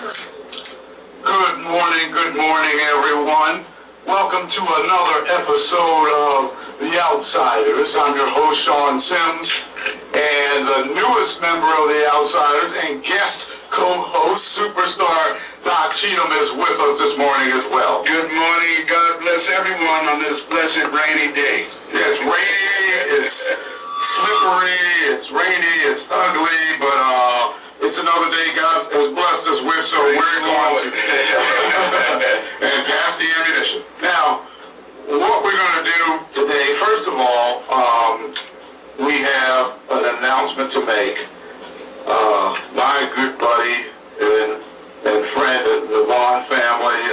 Good morning, everyone. Welcome to another episode of The Outsiders. I'm your host, Sean Sims, and the newest member of The Outsiders and guest co-host, superstar Doc Cheatham is with us this morning as well. Good morning. God bless everyone on this blessed rainy day. It's rainy, it's slippery, it's rainy, it's ugly, but it's another day God has blessed us with, so we're going to and pass the ammunition. Now, what we're going to do today, first of all, we have an announcement to make. My good buddy and friend, the Vaughn family,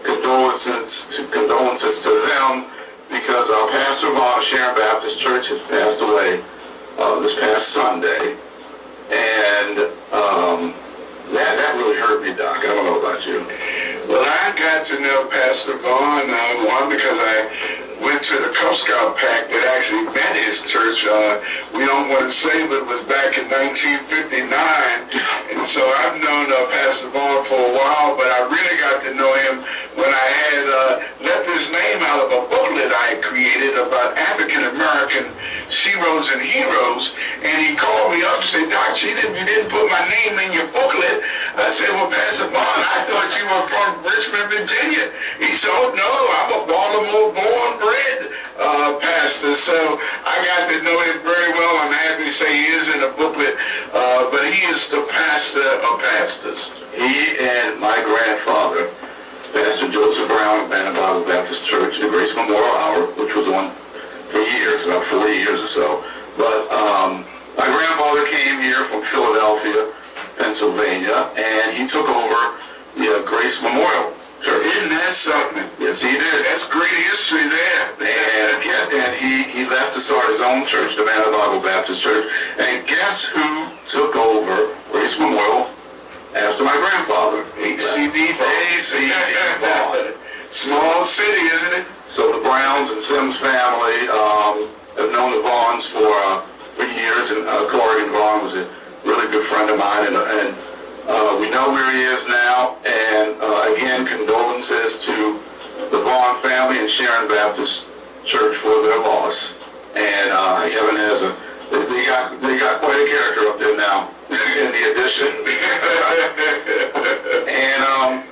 condolences to them, because our pastor Vaughn of Sharon Baptist Church has passed away this past Sunday. And that really hurt me, Doc. I don't know about you. Well, I got to know Pastor Vaughn, one, because I went to the Cub Scout pack that actually met his church. We don't want to say, but it was back in 1959. And so I've known Pastor Vaughn for a while, but I really got to know him when I had left his name out of a booklet I had created about African-American sheroes and heroes. And he called me up and said, Doc, you didn't put my name in your booklet. I said, well, Pastor Vaughn, I thought you were from Richmond, Virginia. He said, oh, no, I'm a Baltimore-born bred pastor. So I got to know him very well. I'm happy to say he is in the booklet, but he is the pastor of pastors. He and my grandfather, Pastor Joseph Brown of Bible Baptist Church, the Grace Memorial Hour, which was on for years, about 40 years or so. But my grandfather came here from Philadelphia, Pennsylvania, and he took over the Grace Memorial Church. Isn't that something? Yes, he did. That's great history there. And he left to start his own church, the Bible Baptist Church. And guess who took over Grace Memorial after my grandfather? A.C.D. Vaughn. Small city, isn't it? So the Browns and Sims family have known the Vaughns for years, and Corrigan Vaughn was a really good friend of mine, and we know where he is now. And again, condolences to the Vaughn family and Sharon Baptist Church for their loss. And heaven has they got quite a character up there now in the addition. And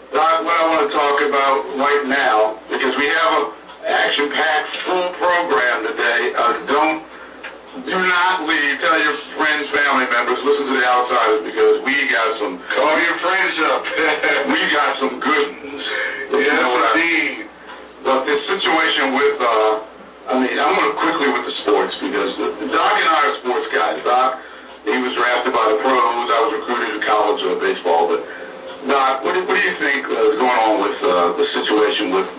Doc, what I want to talk about right now, because we have an action-packed full program today. Do not leave. Tell your friends, family members, listen to The Outsiders, because we got some. Call your friends up. We got some good ones. Yes, indeed. But this situation with, I'm going to quickly with the sports, because Doc and I are sports guys. Doc, he was drafted by the pros. I was recruited to college baseball, but Doc, what do you think is going on with the situation with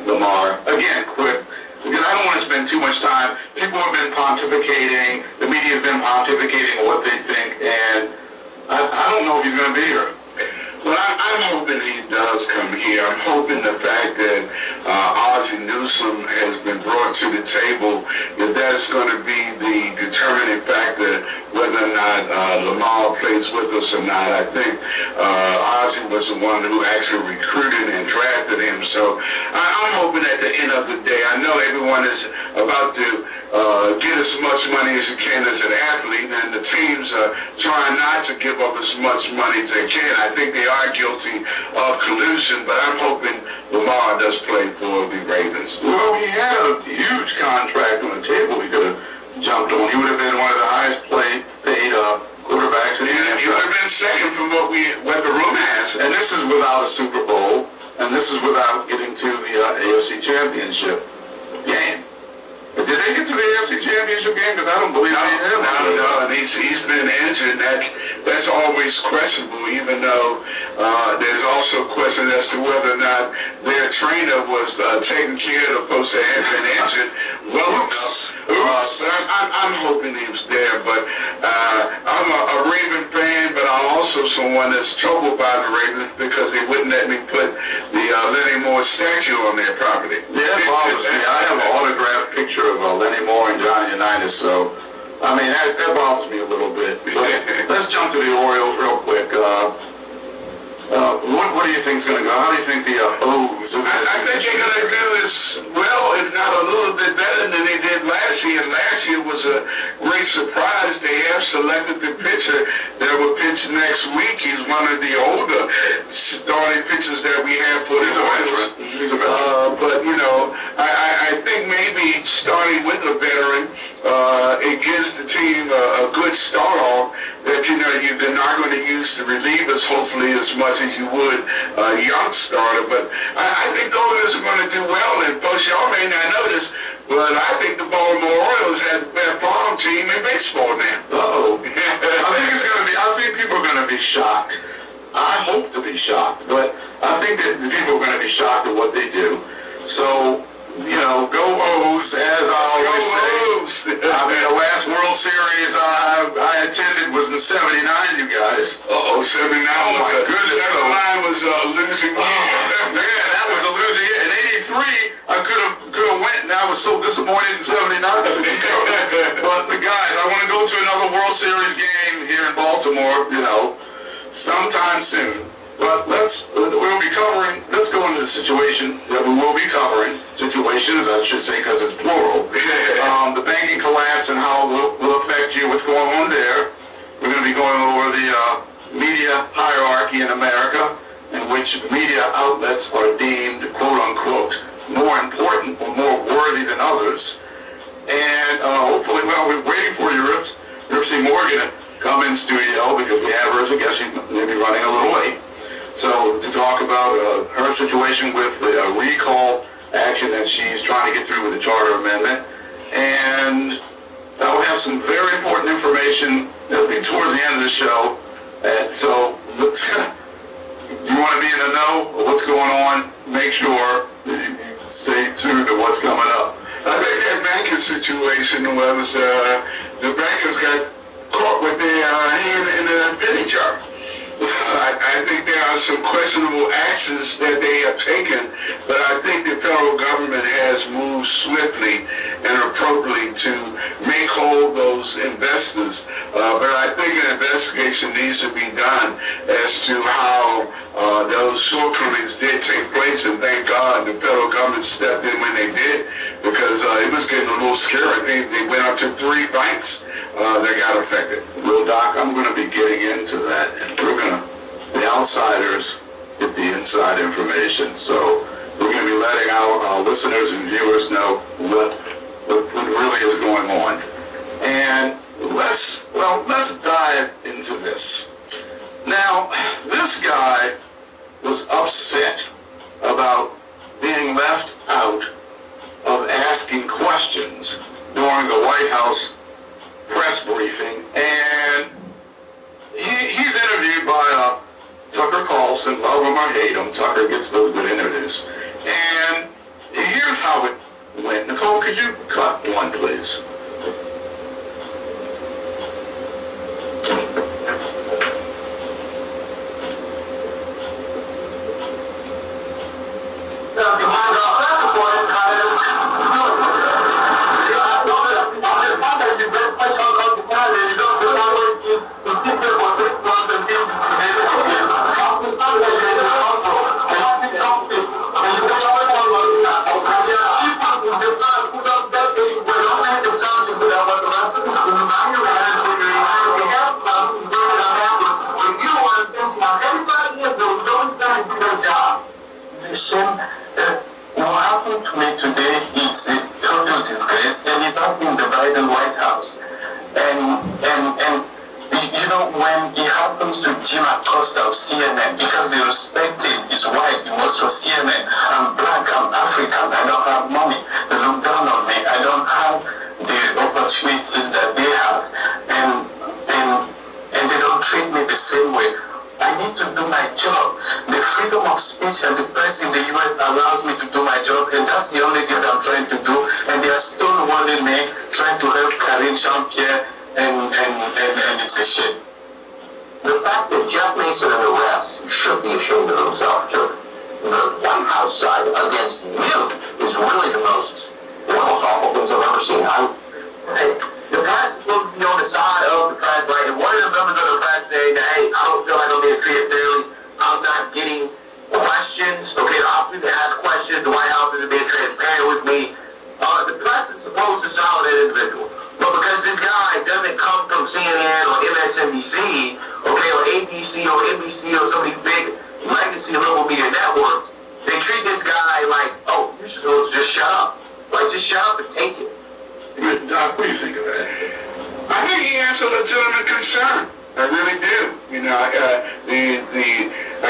Lamar? Again, quick, because I don't want to spend too much time. People have been pontificating, the media has been pontificating what they think, and I don't know if he's going to be here. Well, I'm hoping he does come here. I'm hoping the fact that Ozzie Newsome has been brought to the table, that that's going to be the determining factor whether or not Lamar plays with us or not. I think Ozzie was the one who actually recruited and drafted him. So I'm hoping at the end of the day, I know everyone is about to get as much money as you can as an athlete, and the teams are trying not to give up as much money as they can. I think they are guilty of collusion, but I'm hoping Lamar does play for the Ravens. Well, he had a huge contract on the table he could have jumped on. He would have been one of the highest paid quarterbacks in the NFL. He would have been second from what the room has. And this is without a Super Bowl, and this is without getting to the AFC Championship game. Did they get to the AFC Championship game? Because I don't believe they have. No, and he's been injured. That's always questionable, even though there's also question as to whether or not their trainer was taking care of the folks that had been injured well enough. I'm hoping he was there, but I'm a Raven fan, but I'm also someone that's troubled by the Ravens because they wouldn't let me put the Lenny Moore statue on their property. Yeah, it bothers me. I have an autographed picture of Lenny Moore and Johnny Unitas, so I mean that bothers me a little bit. But let's jump to the Orioles real quick. think's going to go? How do you think the O's? I think they're going to do as well, if not a little bit better than they did last year. Last year was a great surprise. They have selected the pitcher that will pitch next week. He's one of the older starting pitchers that we have for the Royals. But, you know, I think maybe starting with a veteran, it gives the team a good start off that, you know, they're not going to use the relievers hopefully as much as you would a young starter. But I think the Oilers are going to do well. And folks, y'all may not know this, but I think the Baltimore Orioles have the best farm team in baseball now. Uh-oh. I think people are going to be shocked. I hope to be shocked, but I think that the people are going to be shocked at what they do. So, you know, go O's, as I always say. I mean, the last World Series I attended was in '79, you guys. Uh-oh, '79 my goodness. '79 was a losing year. Yeah, that was a losing year. In '83, I could have went, and I was so disappointed in '79. But the guys, I want to go to another World Series game here in Baltimore, you know, sometime soon. But let's go into the situation that we will be covering. Situations, I should say, because it's plural. The banking collapse and how it will affect you, what's going on there. We're going to be going over the media hierarchy in America, in which media outlets are deemed, quote-unquote, more important or more worthy than others. And hopefully, well, we're waiting for Yuripzy Morgan to come in studio because we have her as a guest. She may be running a little late. So to talk about her situation with the recall action that she's trying to get through with the Charter Amendment. And I'll have some very important information that'll be towards the end of the show. So you want to be in the know of what's going on, make sure you stay tuned to what's coming up. I think that banking situation was the bankers got caught with their hand in a penny jar. I think there are some questionable actions that they have taken, but I think the federal government has moved swiftly and appropriately to make whole those investors. But I think an investigation needs to be done as to how those shortcomings did take place, and thank God the federal government stepped in when they did, because it was getting a little scary. I think they went up to 3 banks that got affected. Well, Doc, I'm going to be getting into that, and the outsiders get the inside information. So we're going to be letting our listeners and viewers know what really is going on. And let's dive into this. Now, this guy was upset about being left out of asking questions during the White House press briefing, and he's interviewed by Tucker Carlson. Love him or hate him, Tucker gets those good interviews. And here's how it went. Nicole, could you cut one, please? What happened to me today is a total disgrace, and it's happening in the Biden White House. And you know, when it happens to Jim Acosta of CNN, because they respect him, he's white, he works for CNN, I'm black, I'm African, I don't have money, they look down on me, I don't have the opportunities that they have, and they don't treat me the same way. I need to do my job. The freedom of speech and the press in the U.S. allows me to do my job, and that's the only thing that I'm trying to do. And they are stonewalling me, trying to help Karine Jean-Pierre, and it's a shame. The fact that Jeff Mason and the rest should be ashamed of themselves, too. The White House side against you is really the most awful things I've ever seen. The press is supposed to be on the side of the press, right? And one of the members of the press saying that, hey, I don't feel like I'm being treated fairly. I'm not getting quite options, okay, the option to ask questions. The White House is being transparent with me. The press is supposed to silence that individual. But because this guy doesn't come from CNN or MSNBC, okay, or ABC or NBC or some of these big legacy local media networks, they treat this guy like, oh, you're supposed to just shut up. Like, just shut up and take it. Doc, what do you think of that? I think he has a legitimate concern. I really do. You know, I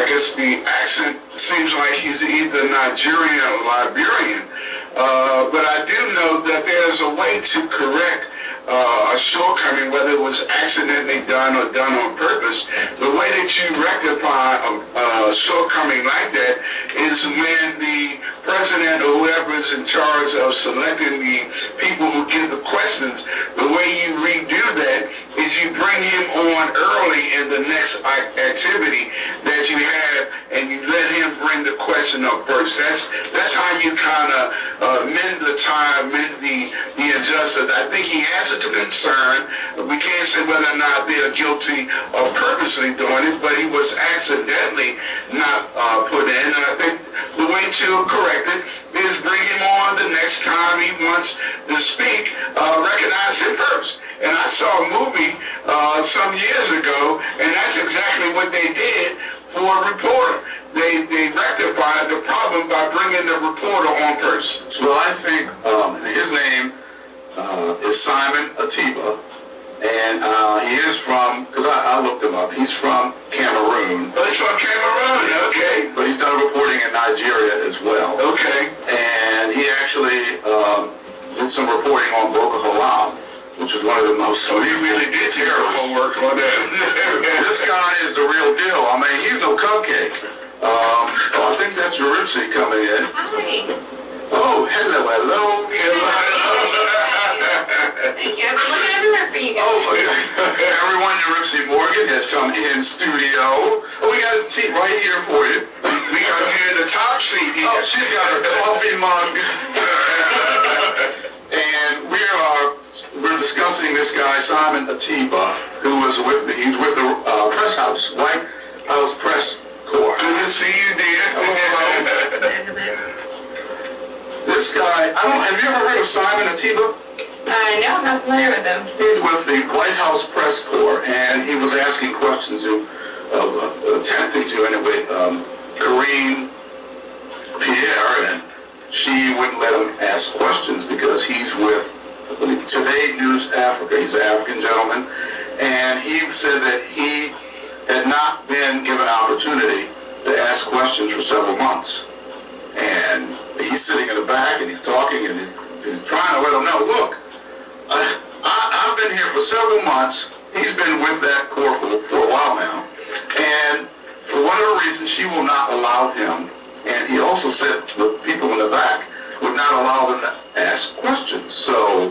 guess the accent seems like he's either Nigerian or Liberian. But I do know that there's a way to correct a shortcoming, whether it was accidentally done or done on purpose. The way that you rectify a shortcoming like that is when the president or whoever is in charge of selecting the people who give the questions, the way you redo that is you bring him on early in the next activity that you have, and you let him bring the question up first. That's how you kind of mend the tie, mend the injustice. I think he has a concern. We can't say whether or not they are guilty of purposely doing it, but he was accidentally not put in. And I think the way to correct it is bring him on the next time he wants to speak, recognize him first. And I saw a movie some years ago, and that's exactly what they did for a reporter. They rectified the problem by bringing the reporter on first. Well, I think his name is Simon Ateba, and he is from, because I looked him up, he's from Cameroon. Oh, he's from Cameroon, okay. But he's done reporting in Nigeria as well. Okay. And he actually did some reporting on Boko Haram, which is one of the most... So he really did terrible homework on that. This guy is the real deal. I mean, he's no cupcake. I think that's Yuripzy coming in. Hi. Oh, hello. Thank you. I've been looking everywhere for you guys. Oh, everyone, Yuripzy Morgan has come in studio. Oh, we got a seat right here for you. We got you in the top seat here. Oh, she's got her coffee mug. And we're discussing this guy, Simon Ateba, who was with me. He's with the press house, White House Press Corps. Good to see you, dear. Hello. This guy, have you ever heard of Simon Ateba? No, I'm not familiar with him. He's with the White House Press Corps, and he was asking questions attempting to, anyway, Corinne Pierre, and she wouldn't let him ask questions because he's with Today News Africa. He's an African gentleman, and he said that he had not been given an opportunity to ask questions for several months. And he's sitting in the back, and he's talking, and he's trying to let him know, look, I've been here for several months. He's been with that corps for a while now. And for whatever reason, she will not allow him. And he also said the people in the back would not allow them to ask questions. So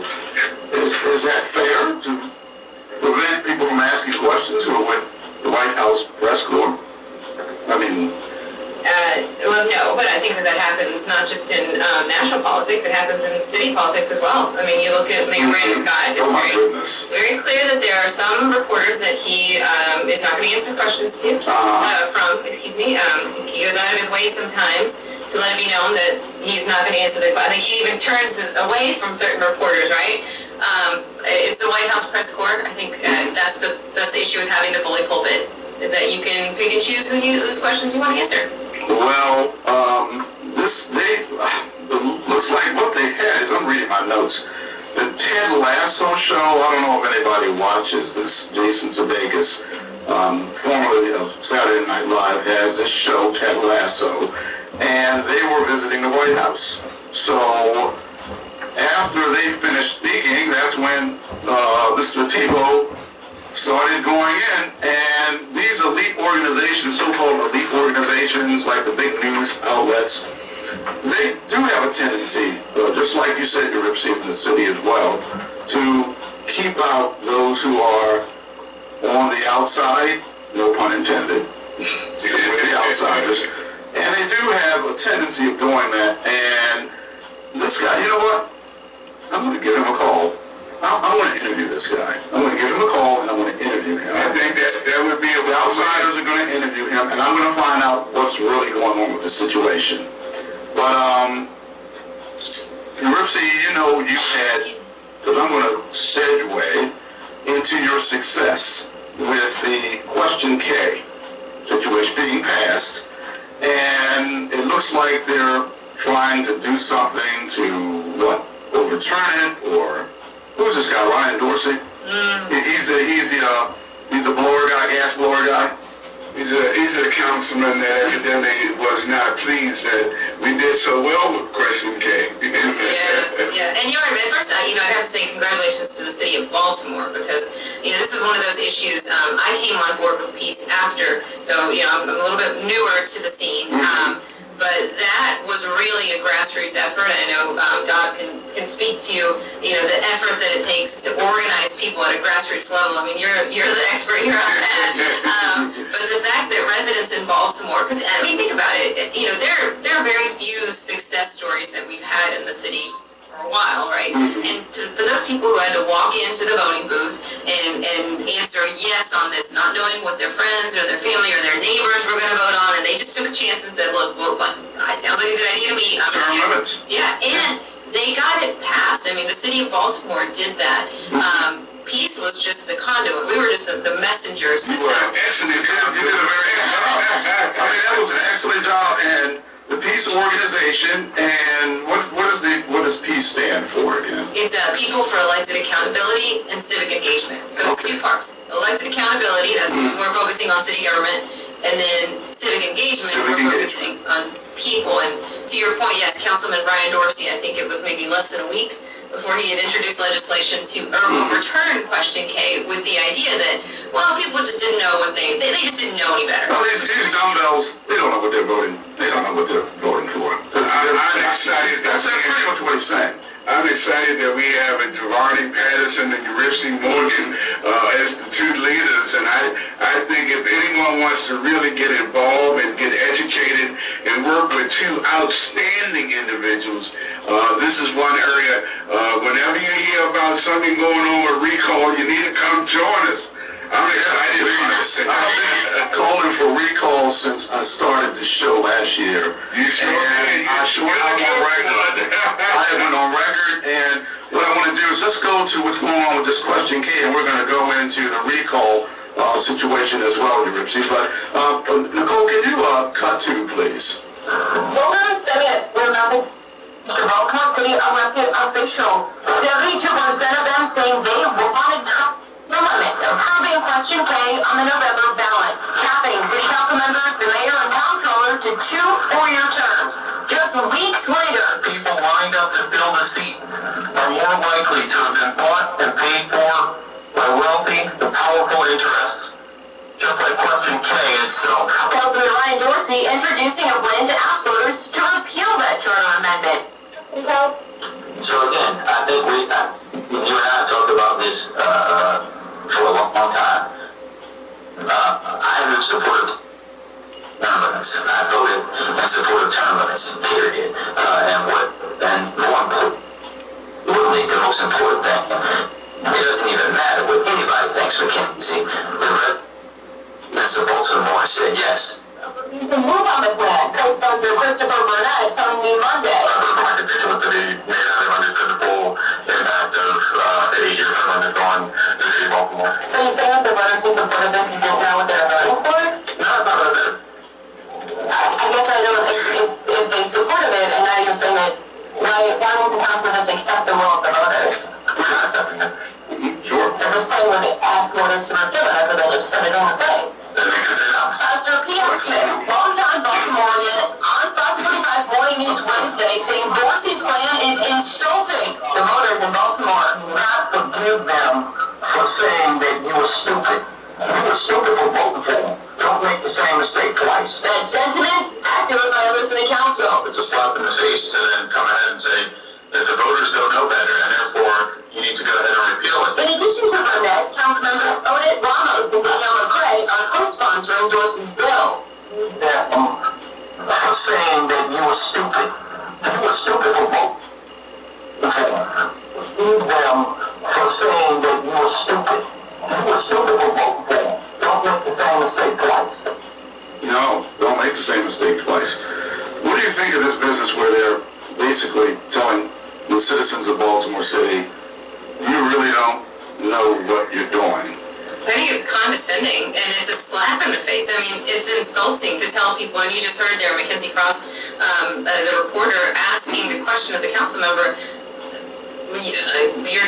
is that fair to prevent people from asking questions who are with the White House Press Corps? I mean... well, no, but I think that happens not just in national politics, it happens in city politics as well. I mean, you look at Mayor Brandon Scott, it's very clear that there are some reporters that he is not going to answer questions to, he goes out of his way sometimes to let it be known that he's not going to answer the question. I think he even turns away from certain reporters, right? It's the White House Press Corps. I think that's the issue with having the bully pulpit, is that you can pick and choose whose questions you want to answer. Well, looks like what they had is, I'm reading my notes, the Ted Lasso show. I don't know if anybody watches this. Jason Sudeikis, formerly of Saturday Night Live, has this show, Ted Lasso, and they were visiting the White House. So after they finished speaking, that's when Mr. Tebow started going in, and these elite organizations, so-called elite organizations like the big news outlets, they do have a tendency, just like you said, Yuripzy, in the city as well, to keep out those who are on the outside, no pun intended, the outsiders, and they do have a tendency of doing that. And this guy, you know what? I'm going to give him a call. I want to interview this guy. I'm going to give him a call, and I want to interview him. I think that would be the outsiders are going to interview him, and I'm going to find out what's really going on. going on with the situation. But, Yuripzy, you know, you had, because I'm going to segue into your success with the Question K situation being passed, and it looks like they're trying to do something to, what, overturn it, or, who's this guy, Ryan Dorsey? He's the blower guy, gas blower guy. He's a councilman that evidently was not pleased that we did so well with Question K. Yeah. And first, I have to say congratulations to the city of Baltimore, because, this is one of those issues. I came on board with P.E.A.C.E. after, so, I'm a little bit newer to the scene. But that was really a grassroots effort. I know Doc can speak to, the effort that it takes to organize people at a grassroots level. I mean, you're the expert here on that. But the fact that residents in Baltimore, because, think about it, there are very few success stories that we've had in the city for a while, right? And for those people who had to walk into the voting booth and answer yes on this, not knowing what their friends or their family or their neighbors were going to vote on, and they just took a chance and said, look, well, it sounds like a good idea to me. Term limits. Yeah, and they got it passed. I mean, the city of Baltimore did that. P.E.A.C.E. was just the conduit. We were just the messengers to tell. Excellent. You did a very that was an excellent job. And the P.E.A.C.E. organization, and what does P.E.A.C.E. stand for again? It's People for Elected Accountability and Civic Engagement. So it's two parts. Elected accountability, that's we're focusing on city government, and then civic engagement, focusing on people. And to your point, yes, Councilman Brian Dorsey, I think it was maybe less than a week before he had introduced legislation to overturn Question K with the idea that, well, people just didn't know what they just didn't know any better. Well, these dumbbells, they don't know what they're voting. They don't know what they're voting for. I'm excited. That's pretty much what he's saying. I'm excited that we have Giovanni Patterson and Yuripzy Morgan as the two leaders, and I think if anyone wants to really get involved and get educated and work with two outstanding individuals, this is one area. Whenever you hear about something going on with recall, you need to come join us. I'm excited. I've been calling for recall since I started the show last year. You sure did. I went on record, and what I want to do is let's go to what's going on with this Question K, and we're going to go into the recall situation as well, Yuripzy. But Nicole, can you cut to, please? Well, Senate, remember Baltimore City elected officials. 72% of them saying they wanted the limit approving Question K on the November ballot, capping city council members, the mayor, and comptroller to 2 4-year terms. Just weeks later, people lined up to fill the seat are more likely to have been bought and paid for by wealthy and powerful interests, just like Question K itself. Councilman Ryan Dorsey introducing a plan to ask voters to repeal that charter amendment. So again, I think you and I talked about this for a long time. I'm in support of term limits. I voted in support of term limits, period. And more importantly, the most important thing, it doesn't even matter what anybody thinks for Kenzie. The residents of Baltimore said yes. To move on the plan, co-sponsor Christopher Burnett telling me Monday. I think what they made out of understood the full impact of the 8-year term limits on the city of Baltimore. So you say that the voters who supported this didn't know what they were voting for? No, not really. I guess I don't, if they supported it, and now you're saying that, why won't the council just accept the will of the voters? We're not accepting it. Sure. So this thing would ask voters to repeal it rather than just put it in place. Pastor P.E.A.C.E., longtime Baltimorean, on Fox 45 Morning News Wednesday, saying Dorsey's plan is insulting the voters in Baltimore. Not forgive them for saying that you were stupid. You were stupid for voting for them. Don't make the same mistake twice. That sentiment echoed by others in the council. It's a slap in the face and then come ahead and say that the voters don't know better and therefore you need to go ahead and repeal it. In addition to Burnett, Councilmembers Odette Ramos and Danielle McCray are co-sponsoring Dorsey's bill. For saying that you were stupid. You were stupid for voting for them. Forgive them for saying that you were stupid. You were stupid for voting for them. Don't make the same mistake twice. No, don't make the same mistake twice. place. What do you think of this business where they're basically telling the citizens of Baltimore City, you really don't know what you're doing? I think it's condescending, and it's a slap in the face. I mean, it's insulting to tell people, and you just heard there, Mackenzie Cross, the reporter, asking the question of the council member,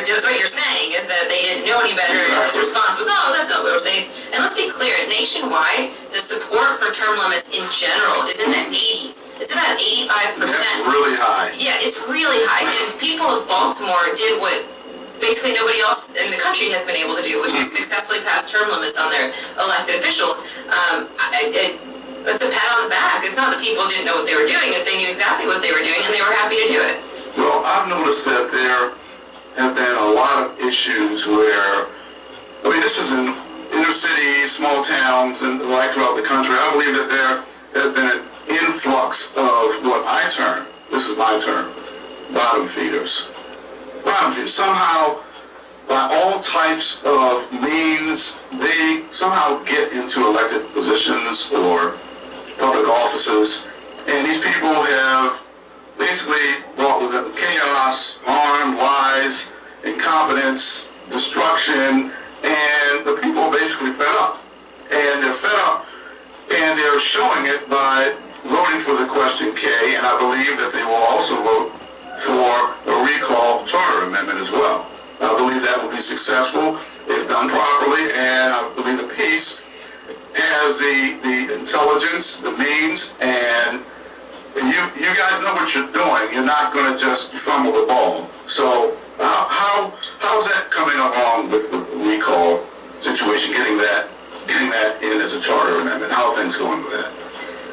just what you're saying is that they didn't know any better, and his response was, oh, that's not what we're saying. And let's be clear, nationwide, the support for term limits in general is in the 80s. It's about 85%. That's really high. Yeah, it's really high. And people of Baltimore did what basically nobody else in the country has been able to do, which is successfully pass term limits on their elected officials. It's a pat on the back. It's not that people didn't know what they were doing, it's they knew exactly what they were doing, and they were happy to do it. Well, I've noticed that there have been a lot of issues where, I mean, this is in inner cities, small towns, and like throughout the country. I believe that there has been an influx of what I term, this is my term, bottom feeders. Bottom feeders. Somehow, by all types of means, they somehow get into elected positions or public offices, and these people have basically brought with them chaos, harm, lies, incompetence, destruction, and the people are basically fed up. And they're fed up, and they're showing it by voting for the question K, and I believe that they will also vote for a recall charter amendment as well. I believe that will be successful if done properly, and I believe the P.E.A.C.E. has the intelligence, the means, and you guys know what you're doing. You're not going to just fumble the ball. So how's that coming along with the recall situation, getting that in as a charter amendment? How are things going with that?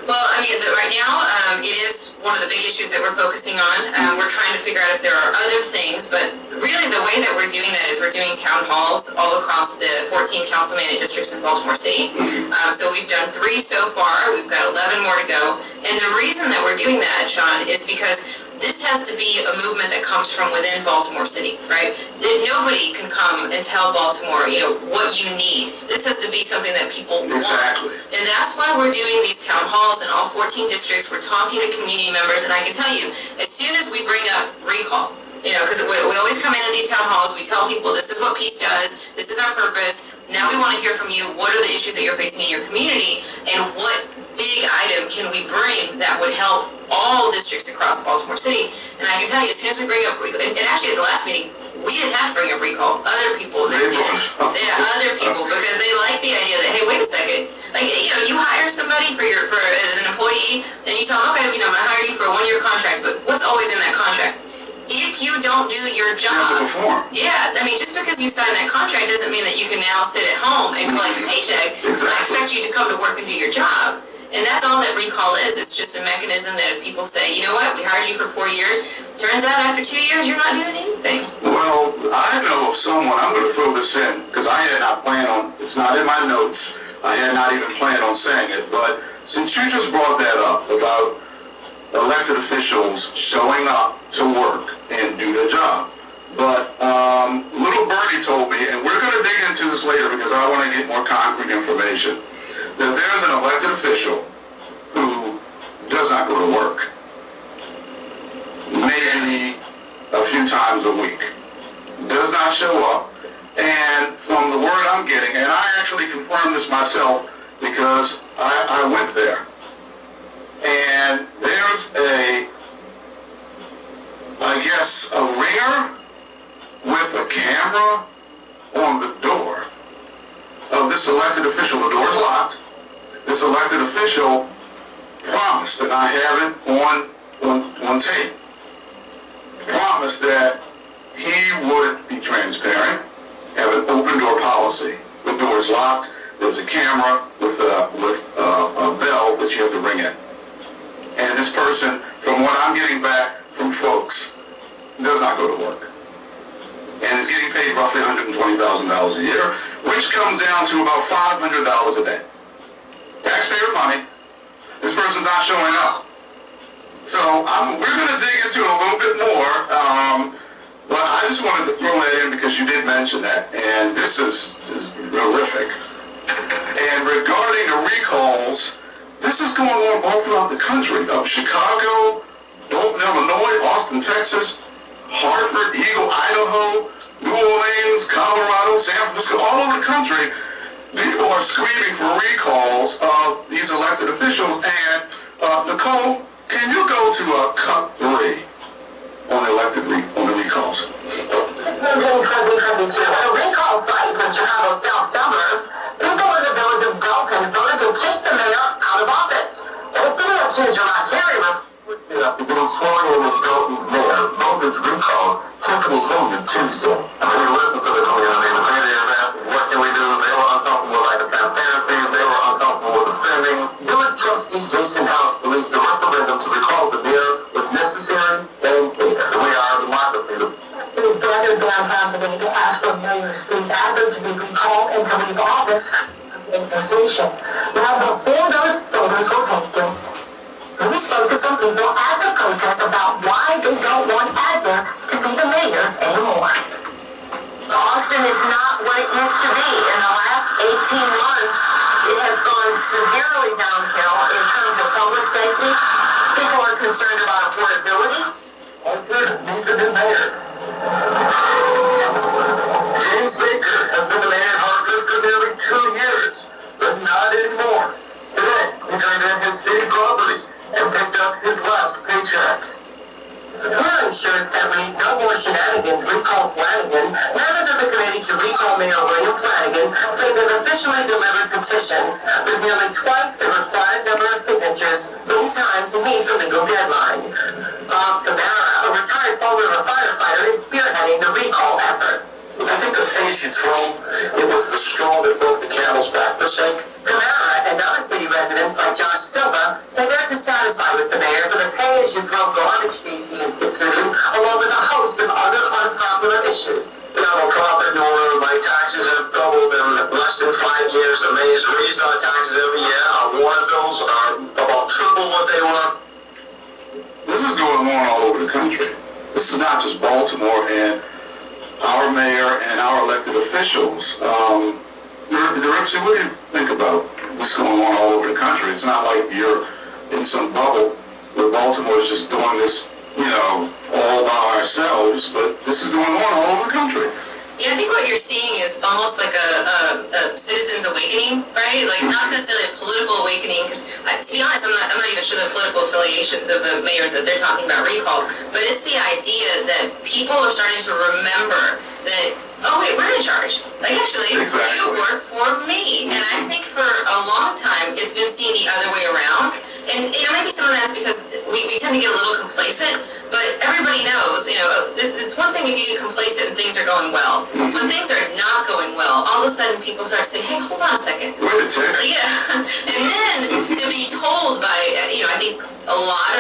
Well, I mean, right now, it is one of the big issues that we're focusing on. We're trying to figure out if there are other things, but really the way that we're doing that is we're doing town halls all across the 14 council-mandated districts in Baltimore City. So we've done 3 so far. We've got 11 more to go. And the reason that we're doing that, Sean, is because this has to be a movement that comes from within Baltimore City, right? Nobody can come and tell Baltimore, what you need. This has to be something that people want. Exactly. And that's why we're doing these town halls in all 14 districts. We're talking to community members, and I can tell you, as soon as we bring up recall, because we always come in these town halls, we tell people this is what P.E.A.C.E. does, this is our purpose. Now we want to hear from you, what are the issues that you're facing in your community, and what big item can we bring that would help all districts across Baltimore City. And I can tell you, as soon as we bring up recall, and actually at the last meeting, we didn't have to bring up recall. Other people did. Other people, because they like the idea that, hey, wait a second, like, you hire somebody as an employee, and you tell them, okay, I'm going to hire you for a 1-year contract, but what's always in that contract? If you don't do your job, you have to perform. Yeah, I mean, just because you sign that contract doesn't mean that you can now sit at home and collect a paycheck. Exactly. I expect you to come to work and do your job. And that's all that recall is. It's just a mechanism that if people say, you know what, we hired you for 4 years, turns out after 2 years you're not doing anything. Well, I know of someone, I'm going to throw this in, because I had not planned on, it's not in my notes, I had not even planned on saying it, but since you just brought that up about elected officials showing up to work and do their job, but little birdie told me, and we're going to dig into this later because I want to get more concrete information, that there's an elected official who does not go to work maybe a few times a week, does not show up, and from the word I'm getting, and I actually confirmed this myself because I went there, and there's a ringer with a camera on the door of this elected official. The door is locked. This elected official promised, and I have it on tape, promised that he would be transparent, have an open door policy. The door is locked. There's a camera with a bell that you have to ring in. And this person, from what I'm getting back from folks, does not go to work. And is getting paid roughly $120,000 a year, which comes down to about $500 a day. Taxpayer money. This person's not showing up. So we're going to dig into it a little bit more, but I just wanted to throw that in because you did mention that, and this is horrific. And regarding the recalls, this is going on all throughout the country. Chicago, Bolton, Illinois, Austin, Texas, Hartford, Eagle, Idaho, New Orleans, Colorado, San Francisco, all over the country. People are screaming for recalls of these elected officials. And Nicole, can you go to Cut 3 on the recalls? In 2022, in a recall fight in Chicago's south suburbs, people in the village of Dalton voted to kick the mayor out of office. And the city of Cheatham, Ontario, after getting sworn in as Dalton's mayor, voters recalled Tiffany Hilliard Tuesday. I mean, we listened to the community. The community is asking, what can we do? They were uncomfortable with lack of transparency. They were uncomfortable with the spending. Village trustee Jason House believes the referendum to recall the mayor was necessary and needed. We are the market leader. Cities gathered downtown today to ask for Mayor Steve Adler to be recalled and to leave office of the association. Now, before those voters were taken, we spoke to some people at the protest about why they don't want Adler to be the mayor anymore. Austin is not what it used to be. In the last 18 months, it has gone severely downhill in terms of public safety. People are concerned about affordability. Hartford needs a new mayor. James Baker has been the mayor of Hartford for nearly 2 years, but not anymore. Today, he turned in his city property and picked up his last paycheck. We're ensured that we need no more shenanigans. Recall Flanagan. Members of the committee to recall Mayor William Flanagan say they've officially delivered petitions with nearly twice the required number of signatures in time to meet the legal deadline. Bob Camara, a retired former firefighter, is spearheading the recall effort. I think the page you throw, it was the straw that broke the camel's back, per se. Camara and other city residents like Josh Silva say they're dissatisfied with the mayor for the pay-as-you-throw garbage fees he instituted, along with a host of other unpopular issues. You know, come up and order, my taxes have doubled in less than 5 years. The mayor's raised our taxes every year. Our water bills are about triple what they were. This is going on all over the country. This is not just Baltimore and our mayor and our elected officials. Yuripzy, what do you think about what's going on all over the country? It's not like you're in some bubble where Baltimore is just doing this, all by ourselves, but this is going on all over the country. Yeah, I think what you're seeing is almost like a citizens awakening, right? Like not necessarily a political awakening, because to be honest, I'm not even sure the political affiliations of the mayors that they're talking about recall, but it's the idea that people are starting to remember that, oh wait, we're in charge. Like actually, you work for me. And I think for a long time, it's been seen the other way around. And maybe some of that's because we tend to get a little complacent, but everybody knows, it's one thing if you get complacent and things are going well. When things are not going well, all of a sudden people start saying, hey, hold on a second. Wait a second. Yeah. And then to be told by, I think a lot